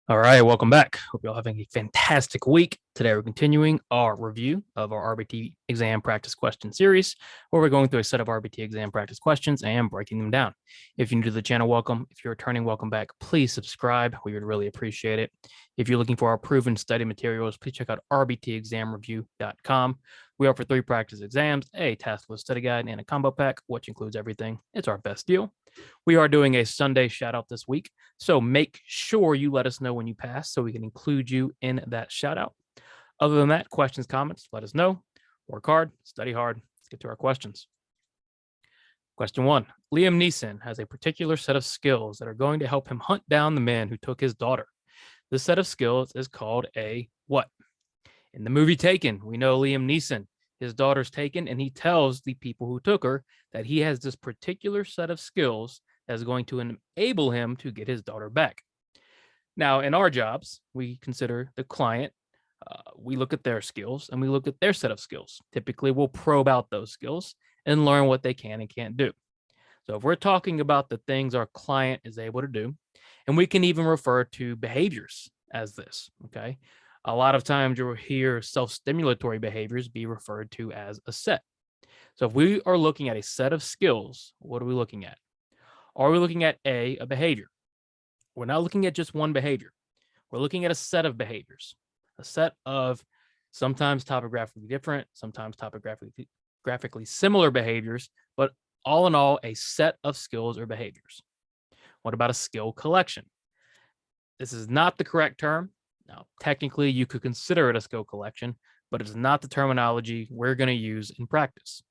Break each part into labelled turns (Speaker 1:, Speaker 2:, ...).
Speaker 1: All right, welcome back. Hope you're all having a fantastic week. Today, we're continuing our review of our RBT exam practice question series, where we're going through a set of RBT exam practice questions and breaking them down. If you're new to the channel, welcome. If you're returning, welcome back. Please subscribe. We would really appreciate it. If you're looking for our proven study materials, please check out rbtexamreview.com. We offer 3 practice exams, a task list study guide, and a combo pack, which includes everything. It's our best deal. We are doing a Sunday shout out this week. So make sure you let us know when you pass so we can include you in that shout out. Other than that, questions, comments, let us know. Work hard, study hard. Let's get to our questions. Question 1. Liam Neeson has a particular set of skills that are going to help him hunt down the man who took his daughter. This set of skills is called a what? In the movie Taken, we know Liam Neeson, his daughter's taken, and he tells the people who took her that he has this particular set of skills that is going to enable him to get his daughter back. Now, in our jobs, we consider the client, we look at their skills and we look at their set of skills. Typically, we'll probe out those skills and learn what they can and can't do. So, if we're talking about the things our client is able to do, and we can even refer to behaviors as this, okay? A lot of times you'll hear self-stimulatory behaviors be referred to as a set. So if we are looking at a set of skills, what are we looking at? Are we looking at a behavior? We're not looking at just one behavior. We're looking at a set of behaviors, a set of sometimes topographically different, sometimes topographically similar behaviors, but all in all, a set of skills or behaviors. What about a skill collection? This is not the correct term. Now, technically, you could consider it a skill collection, but it's not the terminology we're going to use in practice.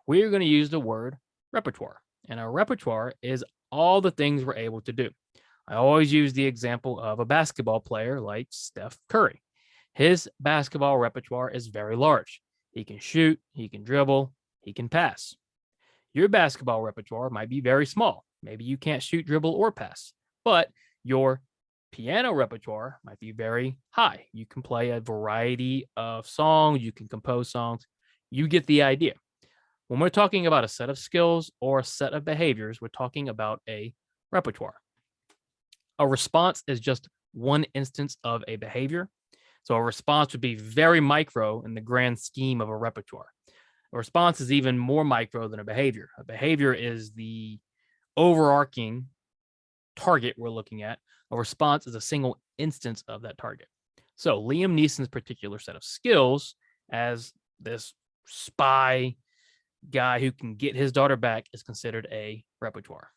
Speaker 1: We are going to use the word repertoire, and our repertoire is all the things we're able to do. I always use the example of a basketball player like Steph Curry. His basketball repertoire is very large. He can shoot, he can dribble, he can pass. Your basketball repertoire might be very small. Maybe you can't shoot, dribble, or pass, but your piano repertoire might be very high. You can play a variety of songs, you can compose songs. You get the idea. When we're talking about a set of skills or a set of behaviors, we're talking about a repertoire. A response is just one instance of a behavior. So a response would be very micro in the grand scheme of a repertoire. A response is even more micro than a behavior. A behavior is the overarching target we're looking at. A response is a single instance of that target. So Liam Neeson's particular set of skills as this spy guy who can get his daughter back is considered a repertoire.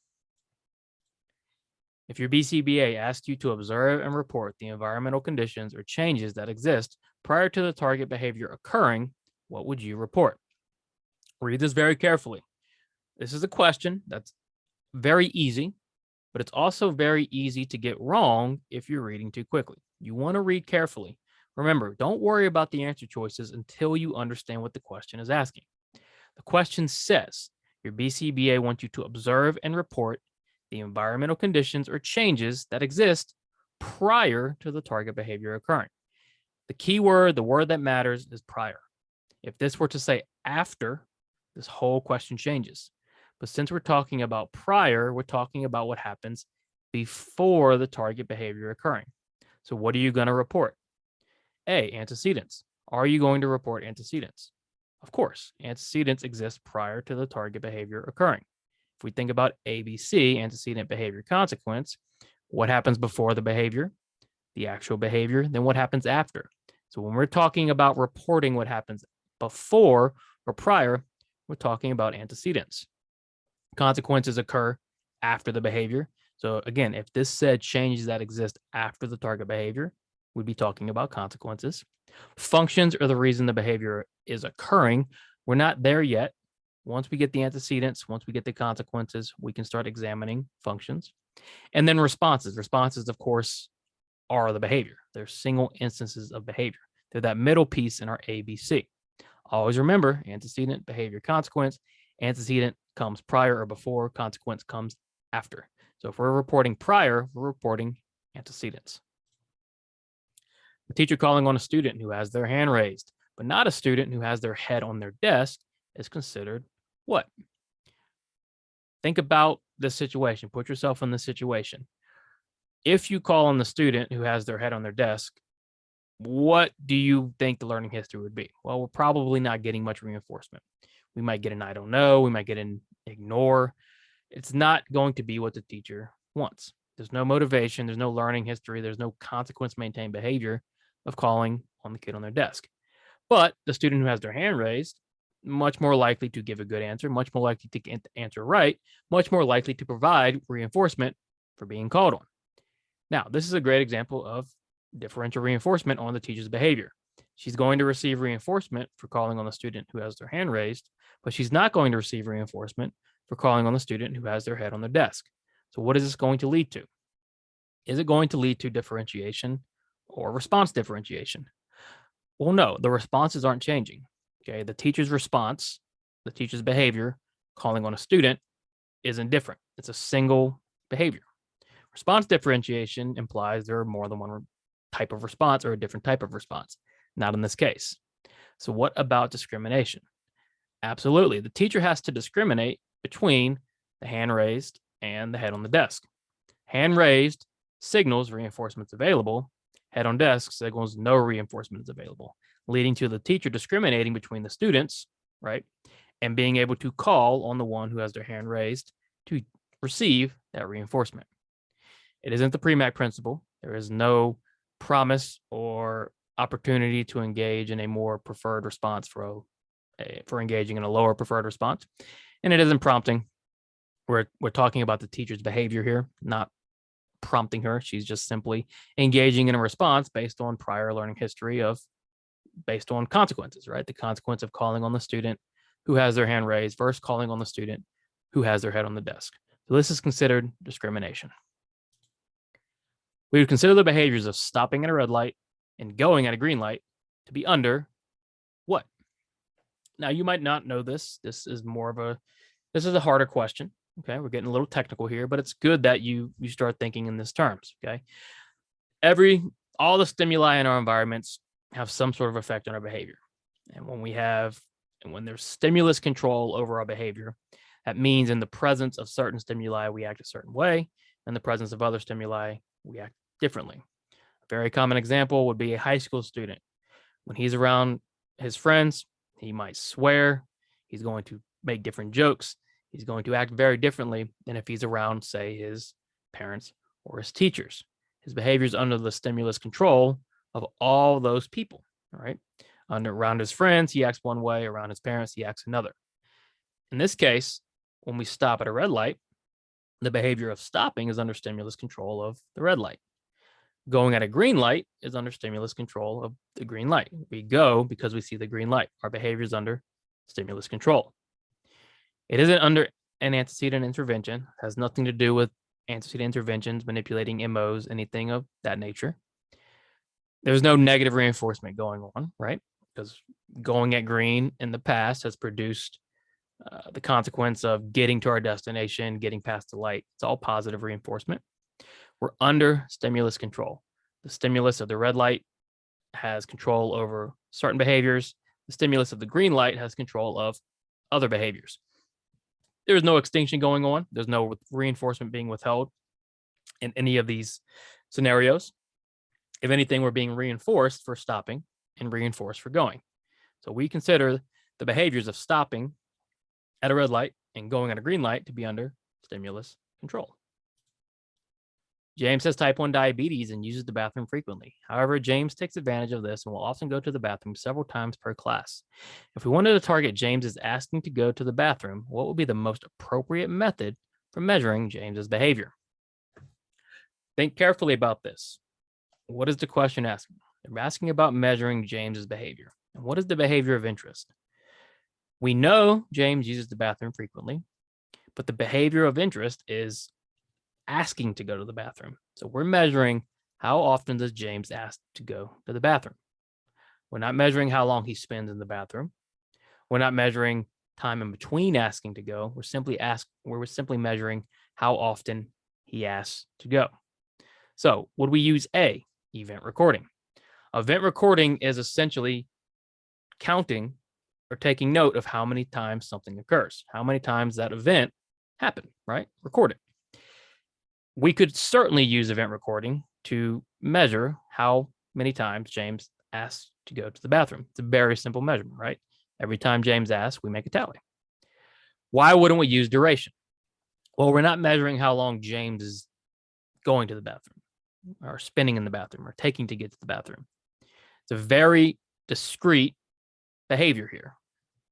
Speaker 1: If your BCBA asked you to observe and report the environmental conditions or changes that exist prior to the target behavior occurring, what would you report? Read this very carefully. This is a question that's very easy, but it's also very easy to get wrong if you're reading too quickly. You want to read carefully. Remember, don't worry about the answer choices until you understand what the question is asking. The question says your BCBA wants you to observe and report the environmental conditions or changes that exist prior to the target behavior occurring. The key word, the word that matters, is prior. If this were to say after, this whole question changes. But since we're talking about prior, we're talking about what happens before the target behavior occurring. So what are you going to report? A, antecedents. Are you going to report antecedents? Of course, antecedents exist prior to the target behavior occurring. If we think about ABC, antecedent behavior consequence, what happens before the behavior? The actual behavior, then what happens after? So when we're talking about reporting what happens before or prior, we're talking about antecedents. Consequences occur after the behavior. So again, if this said changes that exist after the target behavior, we'd be talking about consequences. Functions are the reason the behavior is occurring. We're not there yet. Once we get the antecedents, once we get the consequences, we can start examining functions. And then responses. Responses, of course, are the behavior. They're single instances of behavior. They're that middle piece in our ABC. Always remember antecedent, behavior, consequence. Antecedent comes prior or before, consequence comes after. So if we're reporting prior, we're reporting antecedents. The teacher calling on a student who has their hand raised, but not a student who has their head on their desk is considered what? Think about this situation. Put yourself in this situation. If you call on the student who has their head on their desk, what do you think the learning history would be? Well, we're probably not getting much reinforcement. We might get an I don't know, we might get an ignore. It's not going to be what the teacher wants. There's no motivation, there's no learning history, there's no consequence maintained behavior of calling on the kid on their desk. But the student who has their hand raised, much more likely to give a good answer, much more likely to answer right, much more likely to provide reinforcement for being called on. Now, this is a great example of differential reinforcement on the teacher's behavior. She's going to receive reinforcement for calling on the student who has their hand raised, but she's not going to receive reinforcement for calling on the student who has their head on their desk. So what is this going to lead to? Is it going to lead to differentiation or response differentiation? Well, no, the responses aren't changing. Okay, the teacher's response, the teacher's behavior, calling on a student isn't different. It's a single behavior. Response differentiation implies there are more than one type of response or a different type of response. Not in this case. So what about discrimination? Absolutely. The teacher has to discriminate between the hand raised and the head on the desk. Hand raised signals reinforcement's available. Head on desk signals no reinforcement is available, leading to the teacher discriminating between the students, right? And being able to call on the one who has their hand raised to receive that reinforcement. It isn't the PREMAC principle. There is no promise or opportunity to engage in a more preferred response for engaging in a lower preferred response. And it isn't prompting. We're talking about the teacher's behavior here, not prompting her. She's just simply engaging in a response based on prior learning history based on consequences, right? The consequence of calling on the student who has their hand raised versus calling on the student who has their head on the desk. So this is considered discrimination. We would consider the behaviors of stopping at a red light and going at a green light to be under what? Now, you might not know this. This is a harder question. Okay, we're getting a little technical here, but it's good that you start thinking in these terms. Okay, all the stimuli in our environments have some sort of effect on our behavior, and when there's stimulus control over our behavior, that means in the presence of certain stimuli we act a certain way, in the presence of other stimuli we act differently. A very common example would be a high school student. When he's around his friends, he might swear, he's going to make different jokes, he's going to act very differently than if he's around, say, his parents or his teachers. His behavior is under the stimulus control of all those people, all right? Around his friends, he acts one way. Around his parents, he acts another. In this case, when we stop at a red light, the behavior of stopping is under stimulus control of the red light. Going at a green light is under stimulus control of the green light. We go because we see the green light. Our behavior is under stimulus control. It isn't under an antecedent intervention. It has nothing to do with antecedent interventions, manipulating MOs, anything of that nature. There's no negative reinforcement going on, right? Because going at green in the past has produced the consequence of getting to our destination, getting past the light. It's all positive reinforcement. We're under stimulus control. The stimulus of the red light has control over certain behaviors. The stimulus of the green light has control of other behaviors. There's no extinction going on. There's no reinforcement being withheld in any of these scenarios. If anything, we're being reinforced for stopping and reinforced for going. So we consider the behaviors of stopping at a red light and going at a green light to be under stimulus control. James has type 1 diabetes and uses the bathroom frequently. However, James takes advantage of this and will often go to the bathroom several times per class. If we wanted to target James's asking to go to the bathroom, what would be the most appropriate method for measuring James's behavior? Think carefully about this. What is the question asking? They're asking about measuring James's behavior. And what is the behavior of interest? We know James uses the bathroom frequently, but the behavior of interest is asking to go to the bathroom. So we're measuring how often does James ask to go to the bathroom. We're not measuring how long he spends in the bathroom. We're not measuring time in between asking to go. We're simply measuring how often he asks to go. So would we use A, event recording? Event recording is essentially counting or taking note of how many times something occurs, how many times that event happened, right? Record it. We could certainly use event recording to measure how many times James asked to go to the bathroom. It's a very simple measurement, right? Every time James asks, we make a tally. Why wouldn't we use duration? Well, we're not measuring how long James is going to the bathroom or spinning in the bathroom or taking to get to the bathroom. It's a very discrete behavior here.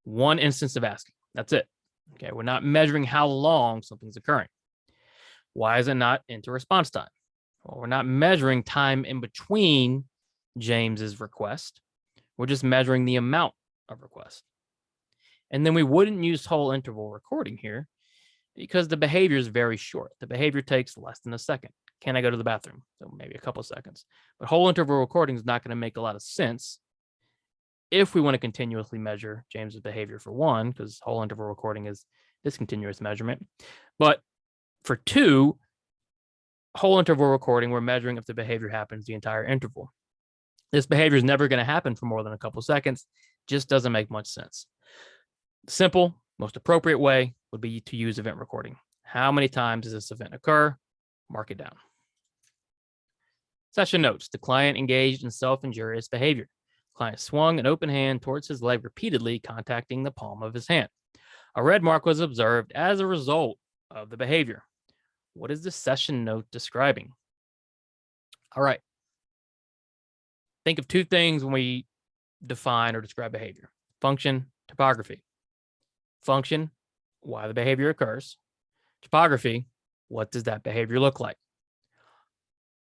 Speaker 1: One instance of asking. That's it. Okay, we're not measuring how long something's occurring. Why is it not into response time? Well, we're not measuring time in between James's request. We're just measuring the amount of request. And then we wouldn't use whole interval recording here because the behavior is very short. The behavior takes less than a second. Can I go to the bathroom? So maybe a couple of seconds. But whole interval recording is not going to make a lot of sense if we want to continuously measure James's behavior for one, because whole interval recording is discontinuous measurement. But for two, whole interval recording, we're measuring if the behavior happens the entire interval. This behavior is never going to happen for more than a couple seconds. Just doesn't make much sense. The simple, most appropriate way would be to use event recording. How many times does this event occur? Mark it down. Session notes. The client engaged in self-injurious behavior. Client swung an open hand towards his leg repeatedly, contacting the palm of his hand. A red mark was observed as a result of the behavior. What is the session note describing? All right. Think of two things when we define or describe behavior. Function, topography. Function, why the behavior occurs. Topography, what does that behavior look like?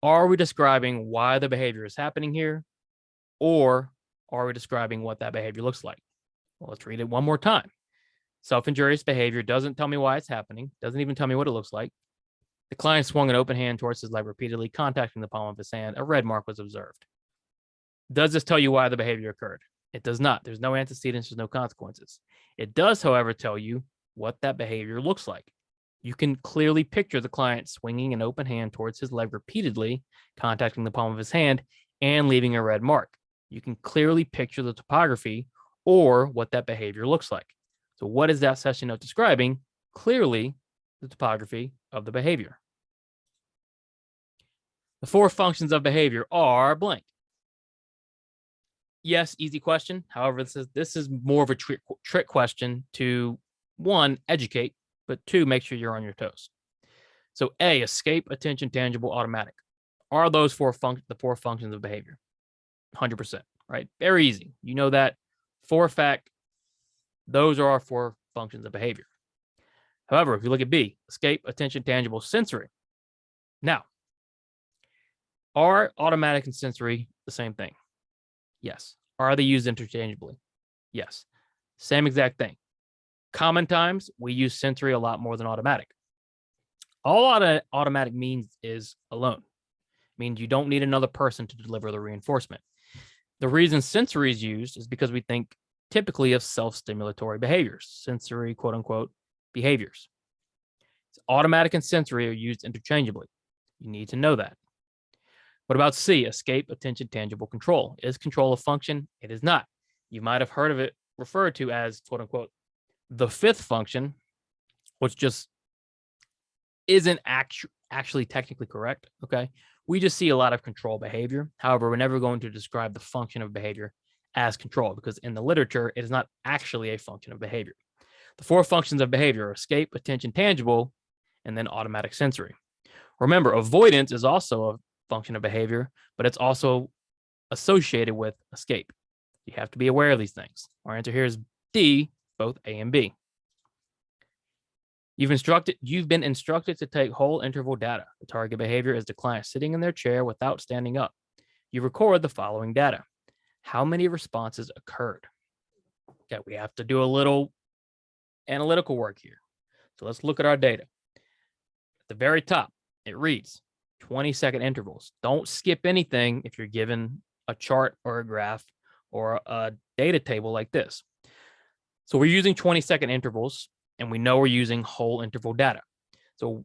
Speaker 1: Are we describing why the behavior is happening here? Or are we describing what that behavior looks like? Well, let's read it one more time. Self-injurious behavior doesn't tell me why it's happening, doesn't even tell me what it looks like. The client swung an open hand towards his leg repeatedly, contacting the palm of his hand. A red mark was observed. Does this tell you why the behavior occurred? It does not. There's no antecedents, there's no consequences. It does, however, tell you what that behavior looks like. You can clearly picture the client swinging an open hand towards his leg repeatedly, contacting the palm of his hand, and leaving a red mark. You can clearly picture the topography or what that behavior looks like. So what is that session note describing? Clearly, the topography of the behavior. The four functions of behavior are blank. Yes, easy question. However, this is more of a trick question to, one, educate, but two, make sure you're on your toes. So A, escape, attention, tangible, automatic. Are those the four functions of behavior? 100%, right? Very easy. You know that for a fact, those are our four functions of behavior. However, if you look at B, escape, attention, tangible, sensory. Now, are automatic and sensory the same thing? Yes. Are they used interchangeably? Yes. Same exact thing. Common times, we use sensory a lot more than automatic. All automatic means is alone. It means you don't need another person to deliver the reinforcement. The reason sensory is used is because we think typically of self-stimulatory behaviors, sensory, quote unquote, behaviors. So automatic and sensory are used interchangeably. You need to know that. What about C, escape, attention, tangible, control? Is control a function? It is not. You might have heard of it referred to as, quote unquote, the fifth function, which just isn't actually technically correct, okay? We just see a lot of control behavior. However, we're never going to describe the function of behavior as control because in the literature, it is not actually a function of behavior. The four functions of behavior are escape, attention, tangible, and then automatic sensory. Remember, avoidance is also a function of behavior, but it's also associated with escape. You have to be aware of these things. Our answer here is D, both A and B. You've been instructed to take whole interval data. The target behavior is the client sitting in their chair without standing up. You record the following data. How many responses occurred? Okay, we have to do a little analytical work here. So let's look at our data. At the very top, it reads 20-second intervals. Don't skip anything if you're given a chart or a graph or a data table like this. So we're using 20-second intervals, and we know we're using whole interval data. So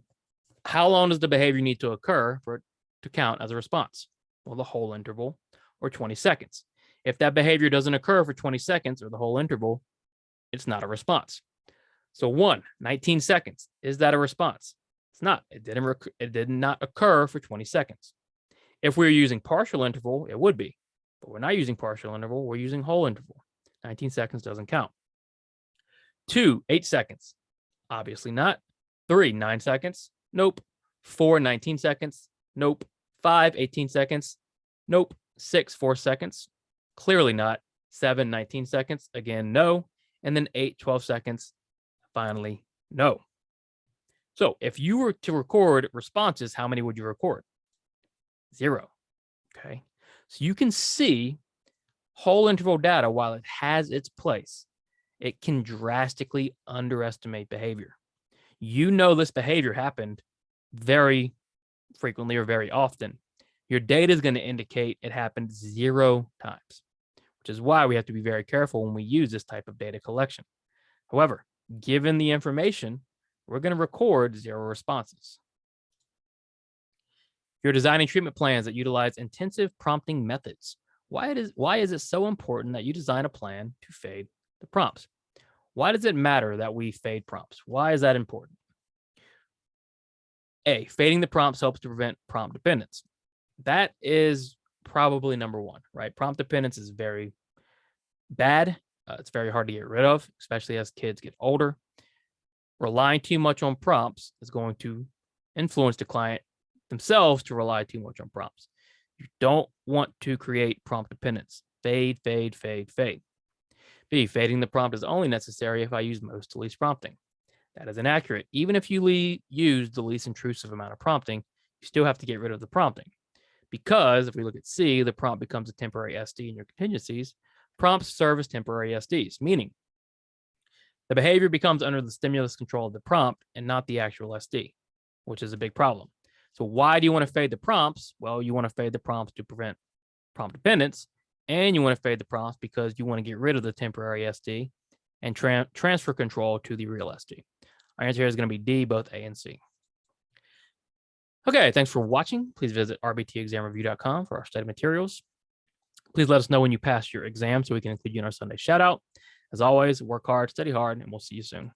Speaker 1: how long does the behavior need to occur for it to count as a response? Well, the whole interval or 20 seconds. If that behavior doesn't occur for 20 seconds or the whole interval, it's not a response. So 19 seconds. Is that a response? It's It's not. It did not occur for 20 seconds. If we were using partial interval, it would be. But we're not using partial interval. We're using whole interval. 19 seconds doesn't count. 2, 8 seconds. Obviously not. 3, 9 seconds. Nope. 4, 19 seconds. Nope. 5, 18 seconds. Nope. 6, 4 seconds. Clearly not. 7, 19 seconds. Again, no. And then 8, 12 seconds. Finally, no. So if you were to record responses, how many would you record? 0. Okay. So you can see whole interval data, while it has its place, it can drastically underestimate behavior. You know this behavior happened very frequently or very often. Your data is going to indicate it happened 0 times, which is why we have to be very careful when we use this type of data collection. However, given the information, we're going to record 0 responses. You're designing treatment plans that utilize intensive prompting methods. Why is it so important that you design a plan to fade the prompts? Why does it matter that we fade prompts? Why is that important? A, fading the prompts helps to prevent prompt dependence. That is probably number one, right? Prompt dependence is very bad. It's very hard to get rid of, especially as kids get older. Relying too much on prompts is going to influence the client themselves to rely too much on prompts. You don't want to create prompt dependence. Fade, fade, fade, fade. B, fading the prompt is only necessary if I use most to least prompting. That is inaccurate. Even if you use the least intrusive amount of prompting, you still have to get rid of the prompting. Because if we look at C, the prompt becomes a temporary SD in your contingencies. Prompts serve as temporary SDs, meaning the behavior becomes under the stimulus control of the prompt and not the actual SD, which is a big problem. So why do you want to fade the prompts? Well, you want to fade the prompts to prevent prompt dependence, and you want to fade the prompts because you want to get rid of the temporary SD and transfer control to the real SD. Our answer here is going to be D, both A and C. Okay, thanks for watching. Please visit rbtexamreview.com for our study materials. Please let us know when you pass your exam so we can include you in our Sunday shout out. As always, work hard, study hard, and we'll see you soon.